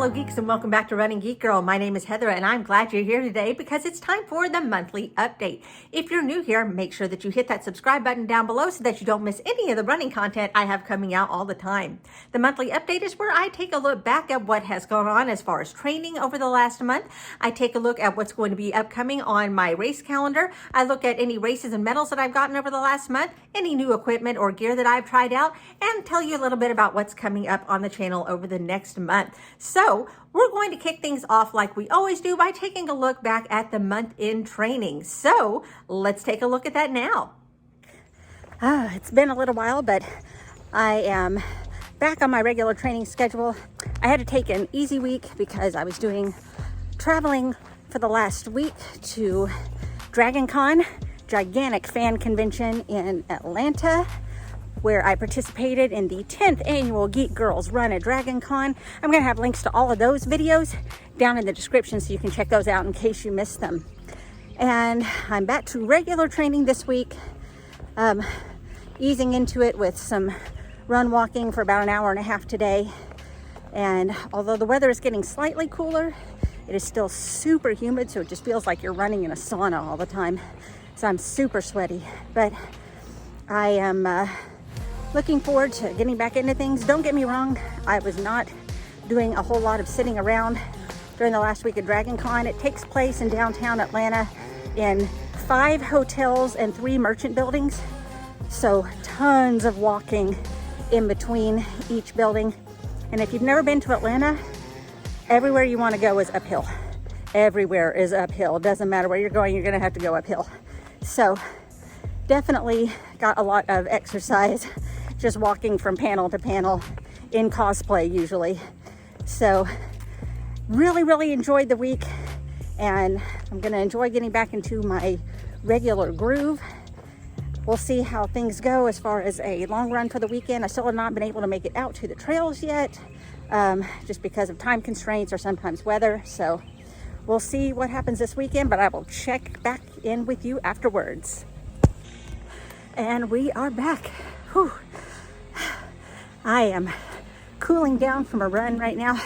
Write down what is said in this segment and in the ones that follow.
fellow geeks, and welcome back to Running Geek Girl. My name is Heather, and I'm glad you're here today because it's time for the monthly update. If you're new here, make sure that you hit that subscribe button down below so that you don't miss any of the running content I have coming out all the time. The monthly update is where I take a look back at what has gone on as far as training over the last month. I take a look at what's going to be upcoming on my race calendar. I look at any races and medals that I've gotten over the last month, any new equipment or gear that I've tried out, and tell you a little bit about what's coming up on the channel over the next month. So we're going to kick things off like we always do by taking a look back at the month in training. So let's take a look at that now. It's been a little while, but I am back on my regular training schedule. I had to take an easy week because I was doing traveling for the last week to Dragon Con, gigantic fan convention in Atlanta, where I participated in the 10th annual Geek Girls Run at Dragon Con. I'm going to have links to all of those videos down in the description so you can check those out in case you missed them. And I'm back to regular training this week, easing into it with some run walking for about an hour and a half today. And although the weather is getting slightly cooler, it is still super humid, so it just feels like you're running in a sauna all the time. So I'm super sweaty, but I am looking forward to getting back into things. Don't get me wrong, I was not doing a whole lot of sitting around during the last week of Dragon Con. It takes place in downtown Atlanta in 5 hotels and 3 merchant buildings. So tons of walking in between each building. And if you've never been to Atlanta, everywhere you want to go is uphill. Everywhere is uphill. Doesn't matter where you're going, you're gonna have to go uphill. So definitely got a lot of exercise just walking from panel to panel in cosplay usually. So really enjoyed the week, and I'm gonna enjoy getting back into my regular groove. We'll see how things go as far as a long run for the weekend. I still have not been able to make it out to the trails yet, just because of time constraints or sometimes weather. So we'll see what happens this weekend, but I will check back in with you afterwards. And we are back. Whew. I am cooling down from a run right now.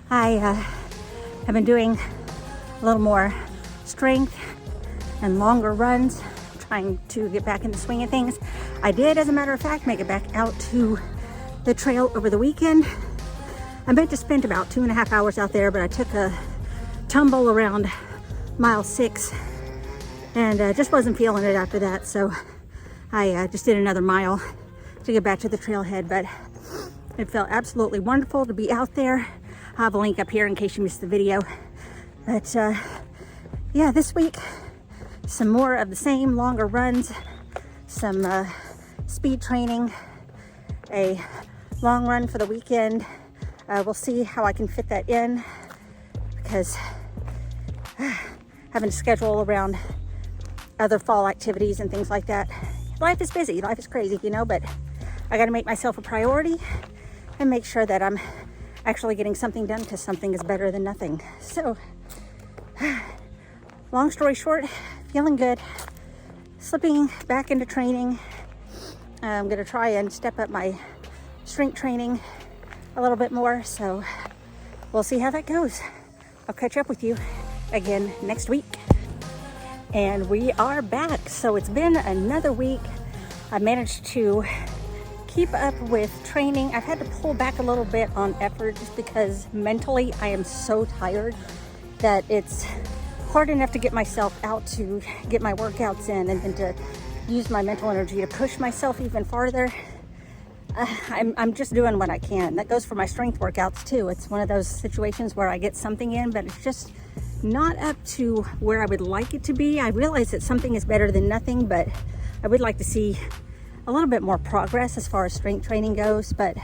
I have been doing a little more strength and longer runs, trying to get back in the swing of things. I did, as a matter of fact, make it back out to the trail over the weekend. I meant to spend about 2.5 hours out there, but I took a tumble around mile 6 and just wasn't feeling it after that. So I just did another mile to get back to the trailhead, but it felt absolutely wonderful to be out there. I'll have a link up here in case you missed the video. But yeah, this week, some more of the same longer runs, some speed training, a long run for the weekend. We'll see how I can fit that in, because having to schedule around other fall activities and things like that. Life is busy, life is crazy, you know, but I got to make myself a priority and make sure that I'm actually getting something done, because something is better than nothing. So long story short, feeling good, slipping back into training. I'm going to try and step up my strength training a little bit more, so we'll see how that goes. I'll catch up with you again next week. And we are back. So it's been another week. I managed to keep up with training. I've had to pull back a little bit on effort just because mentally I am so tired that it's hard enough to get myself out to get my workouts in, and then to use my mental energy to push myself even farther. I'm just doing what I can. That goes for my strength workouts too. It's one of those situations where I get something in, but it's just not up to where I would like it to be. I realize that something is better than nothing, but I would like to see a little bit more progress as far as strength training goes. But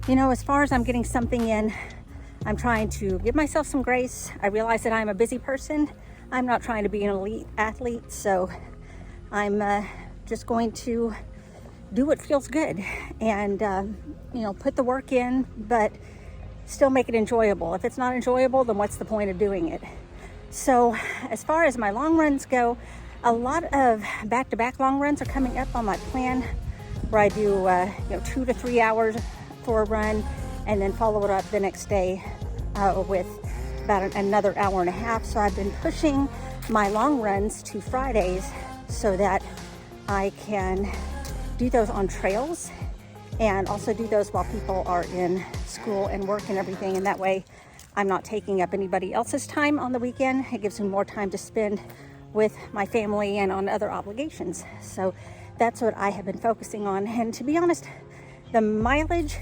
you know, as far as I'm getting something in, I'm trying to give myself some grace. I realize that I'm a busy person. I'm not trying to be an elite athlete, so I'm just going to do what feels good and you know, put the work in, but still make it enjoyable. If it's not enjoyable, then what's the point of doing it? So as far as my long runs go, a lot of back-to-back long runs are coming up on my plan, where I do you know, 2 to 3 hours for a run and then follow it up the next day with about another hour and a half. So I've been pushing my long runs to Fridays so that I can do those on trails and also do those while people are in school and work and everything. And that way I'm not taking up anybody else's time on the weekend. It gives me more time to spend with my family and on other obligations. So that's what I have been focusing on. And to be honest, the mileage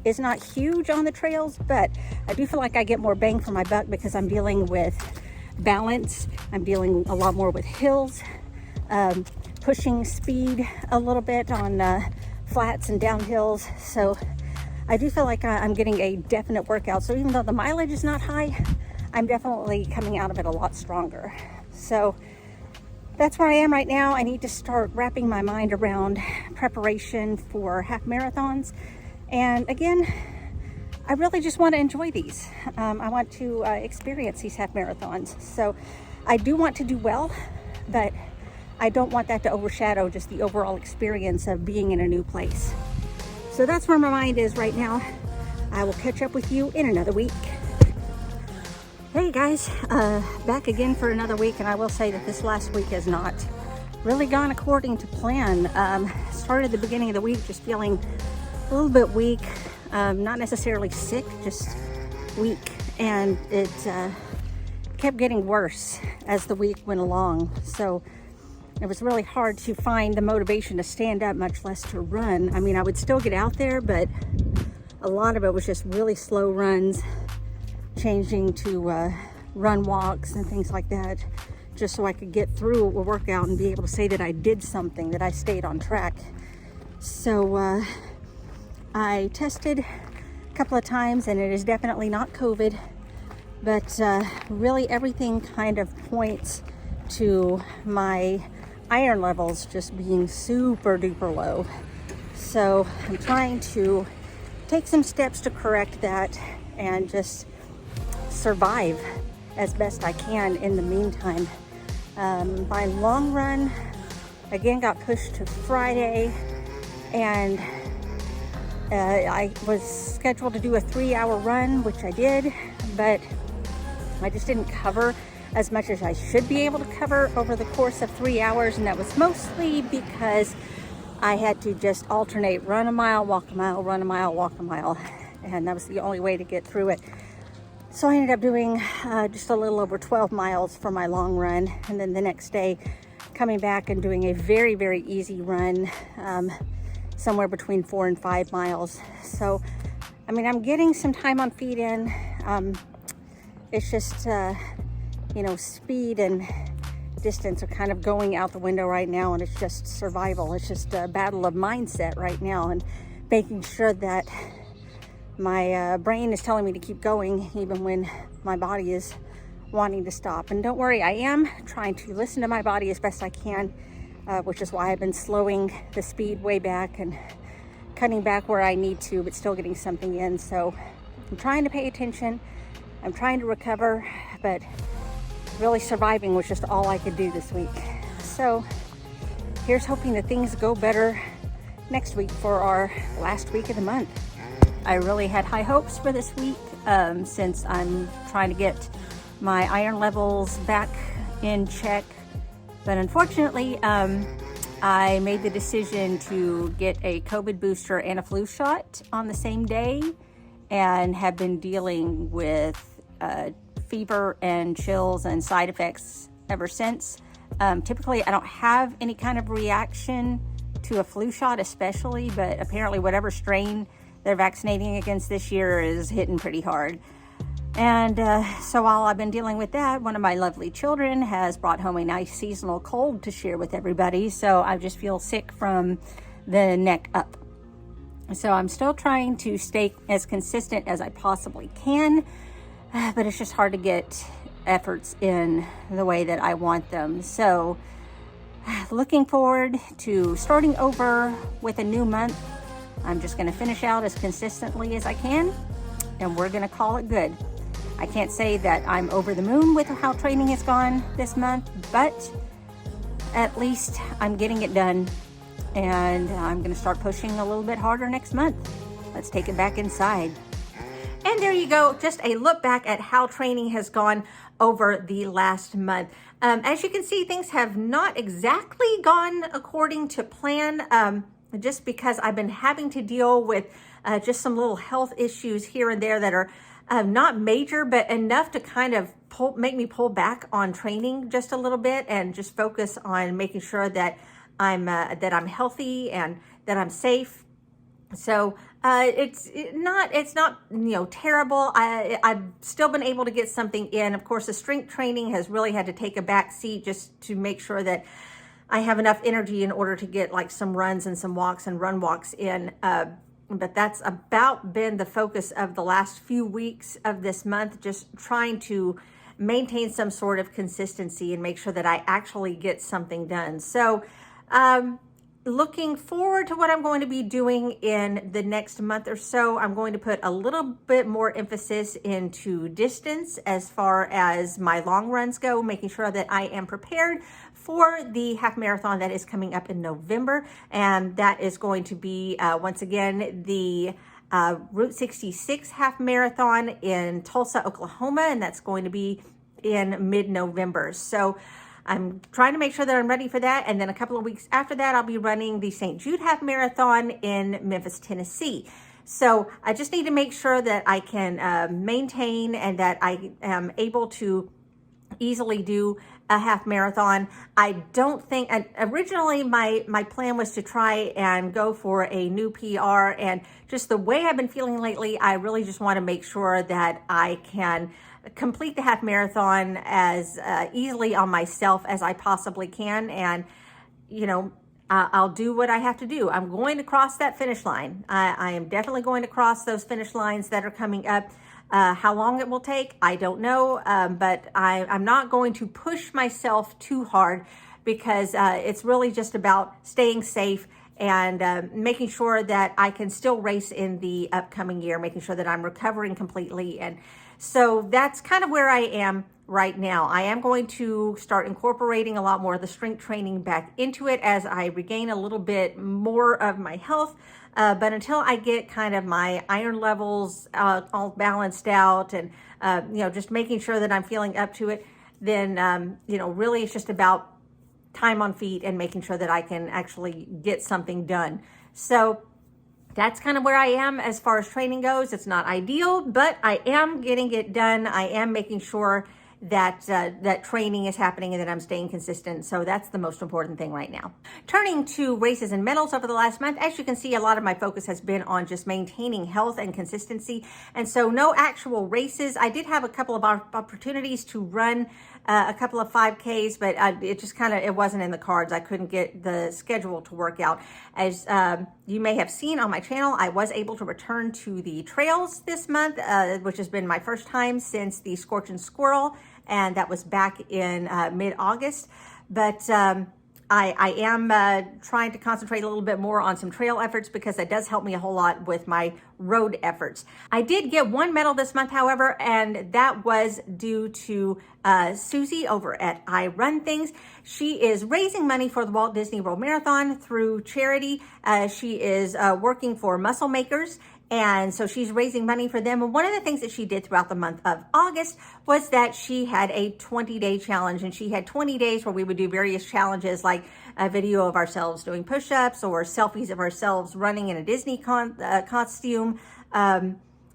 is not huge on the trails, but I do feel like I get more bang for my buck because I'm dealing with balance. I'm dealing a lot more with hills, pushing speed a little bit on flats and downhills. So I do feel like I'm getting a definite workout. So even though the mileage is not high, I'm definitely coming out of it a lot stronger. So that's where I am right now. I need to start wrapping my mind around preparation for half marathons. And again, I really just want to enjoy these. I want to experience these half marathons. So I do want to do well, but I don't want that to overshadow just the overall experience of being in a new place. So that's where my mind is right now. I will catch up with you in another week. Hey guys, back again for another week, and I will say that this last week has not really gone according to plan. Started at the beginning of the week just feeling a little bit weak, not necessarily sick, just weak, and it kept getting worse as the week went along. So it was really hard to find the motivation to stand up, much less to run. I mean, I would still get out there, but a lot of it was just really slow runs, changing to run walks and things like that, just so I could get through a workout and be able to say that I did something, that I stayed on track. So I tested a couple of times, and it is definitely not COVID, but really everything kind of points to my iron levels just being super duper low. So I'm trying to take some steps to correct that and just survive as best I can in the meantime. My long run again got pushed to Friday, and I was scheduled to do a 3-hour run, which I did, but I just didn't cover as much as I should be able to cover over the course of 3 hours, and that was mostly because I had to just alternate run a mile, walk a mile, run a mile, walk a mile, and that was the only way to get through it. So I ended up doing just a little over 12 miles for my long run, and then the next day coming back and doing a very, very easy run, somewhere between 4 and 5 miles. So, I mean, I'm getting some time on feet in. It's just, you know, speed and distance are kind of going out the window right now, and it's just survival. It's just a battle of mindset right now, and making sure that my brain is telling me to keep going even when my body is wanting to stop. And don't worry, I am trying to listen to my body as best I can, which is why I've been slowing the speed way back and cutting back where I need to, but still getting something in. So I'm trying to pay attention. I'm trying to recover, but really surviving was just all I could do this week. So here's hoping that things go better next week for our last week of the month. I really had high hopes for this week, since I'm trying to get my iron levels back in check. But unfortunately, I made the decision to get a COVID booster and a flu shot on the same day, and have been dealing with fever and chills and side effects ever since. Typically, I don't have any kind of reaction to a flu shot especially, but apparently whatever strain they're vaccinating against this year is hitting pretty hard. And so while I've been dealing with that, one of my lovely children has brought home a nice seasonal cold to share with everybody. So I just feel sick from the neck up. So I'm still trying to stay as consistent as I possibly can, but it's just hard to get efforts in the way that I want them. So looking forward to starting over with a new month. I'm just going to finish out as consistently as I can, and we're going to call it good. I can't say that I'm over the moon with how training has gone this month, but at least I'm getting it done, and I'm going to start pushing a little bit harder next month. Let's take it back inside. And there you go, just a look back at how training has gone over the last month. As you can see, things have not exactly gone according to plan, just because I've been having to deal with just some little health issues here and there that are not major, but enough to kind of make me pull back on training just a little bit and just focus on making sure that I'm healthy and that I'm safe. So it's not terrible. I've still been able to get something in. Of course, the strength training has really had to take a back seat just to make sure that I have enough energy in order to get like some runs and some walks and run walks in. But that's about been the focus of the last few weeks of this month, just trying to maintain some sort of consistency and make sure that I actually get something done. So looking forward to what I'm going to be doing in the next month or so. I'm going to put a little bit more emphasis into distance as far as my long runs go, making sure that I am prepared for the half marathon that is coming up in November. And that is going to be, once again, the Route 66 half marathon in Tulsa, Oklahoma, and that's going to be in mid-November. So I'm trying to make sure that I'm ready for that. And then a couple of weeks after that, I'll be running the St. Jude Half Marathon in Memphis, Tennessee. So I just need to make sure that I can maintain and that I am able to easily do a half marathon. I don't think, originally my plan was to try and go for a new PR, and just the way I've been feeling lately, I really just want to make sure that I can complete the half marathon as easily on myself as I possibly can. And, I'll do what I have to do. I'm going to cross that finish line. I am definitely going to cross those finish lines that are coming up. How long it will take, I don't know, but I'm not going to push myself too hard, because it's really just about staying safe and making sure that I can still race in the upcoming year, making sure that I'm recovering completely. And so that's kind of where I am right now. I am going to start incorporating a lot more of the strength training back into it as I regain a little bit more of my health. But until I get kind of my iron levels all balanced out and, just making sure that I'm feeling up to it, then, really it's just about time on feet and making sure that I can actually get something done. So that's kind of where I am as far as training goes. It's not ideal, but I am getting it done. I am making sure that that training is happening and that I'm staying consistent. So that's the most important thing right now. Turning to races and medals over the last month, as you can see, a lot of my focus has been on just maintaining health and consistency. And so no actual races. I did have a couple of opportunities to run a couple of 5Ks, but it wasn't in the cards. I couldn't get the schedule to work out. As you may have seen on my channel, I was able to return to the trails this month, which has been my first time since the Scorch and Squirrel, and that was back in mid-August. But I am trying to concentrate a little bit more on some trail efforts, because that does help me a whole lot with my road efforts. I did get one medal this month, however, and that was due to Suzie over at I Run Things. She is raising money for the Walt Disney World Marathon through charity. She is working for Muscle Makers, and so she's raising money for them. And one of the things that she did throughout the month of August was that she had a 20-day challenge, and she had 20 days where we would do various challenges, like a video of ourselves doing push-ups or selfies of ourselves running in a Disney costume.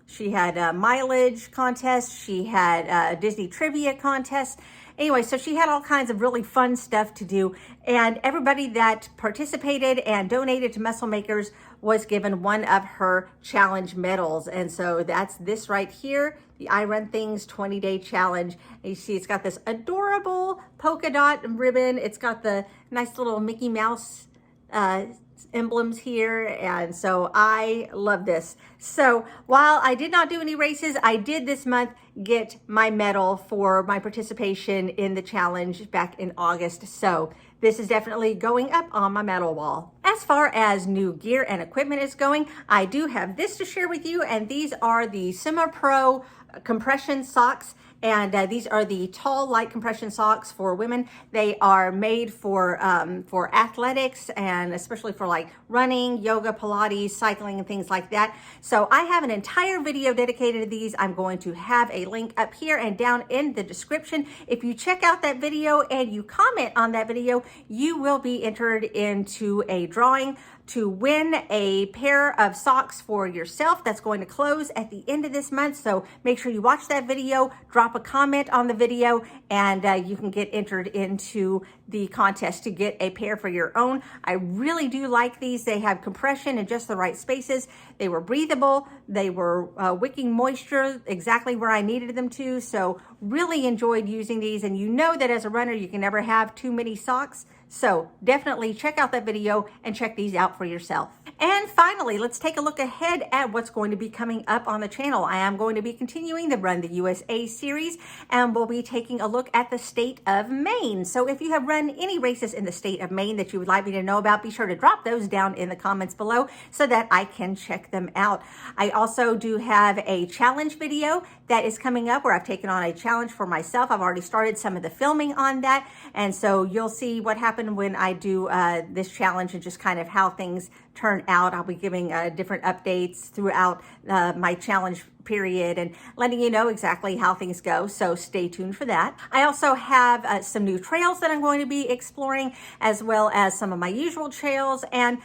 She had a mileage contest. She had a Disney trivia contest. Anyway, so she had all kinds of really fun stuff to do, and everybody that participated and donated to Muscle Makers was given one of her challenge medals. And so that's this right here, the I Run Things 20-day challenge. And you see it's got this adorable polka dot ribbon. It's got the nice little Mickey Mouse emblems here, and so I love this. So while I did not do any races, I did this month get my medal for my participation in the challenge back in August. So this is definitely going up on my medal wall. As far as new gear and equipment is going, I do have this to share with you, and these are the Semi Pro compression socks. And these are the tall light compression socks for women. They are made for athletics, and especially for like running, yoga, Pilates, cycling, and things like that. So I have an entire video dedicated to these. I'm going to have a link up here and down in the description. If you check out that video and you comment on that video, you will be entered into a drawing to win a pair of socks for yourself. That's going to close at the end of this month. So make sure you watch that video, drop a comment on the video, and you can get entered into the contest to get a pair for your own. I really do like these. They have compression in just the right spaces. They were breathable. They were wicking moisture exactly where I needed them to. So really enjoyed using these. And you know that as a runner, you can never have too many socks. So definitely check out that video and check these out for yourself. And finally, let's take a look ahead at what's going to be coming up on the channel. I am going to be continuing the Run the USA series, and we'll be taking a look at the state of Maine. So if you have run any races in the state of Maine that you would like me to know about, be sure to drop those down in the comments below so that I can check them out. I also do have a challenge video that is coming up where I've taken on a challenge for myself. I've already started some of the filming on that, and so you'll see what happened when I do this challenge and just kind of how things turn out. I'll be giving different updates throughout my challenge period and letting you know exactly how things go, so stay tuned for that. I also have some new trails that I'm going to be exploring, as well as some of my usual trails and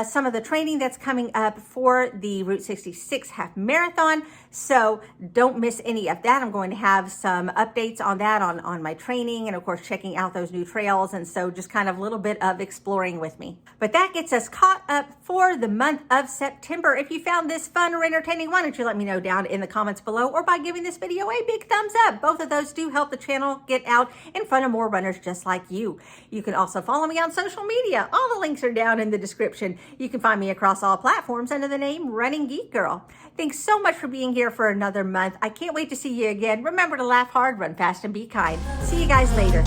some of the training that's coming up for the Route 66 half marathon. So don't miss any of that. I'm going to have some updates on that on my training, and of course checking out those new trails, and so just kind of a little bit of exploring with me. But that gets us caught up for the month of September. If you found this fun or entertaining, why don't you let me know down in the comments below, or by giving this video a big thumbs up. Both of those do help the channel get out in front of more runners just like you. You can also follow me on social media. All the links are down in the description. You can find me across all platforms under the name Running Geek Girl. Thanks so much for being here for another month. I can't wait to see you again. Remember to laugh hard, run fast, and be kind. See you guys later.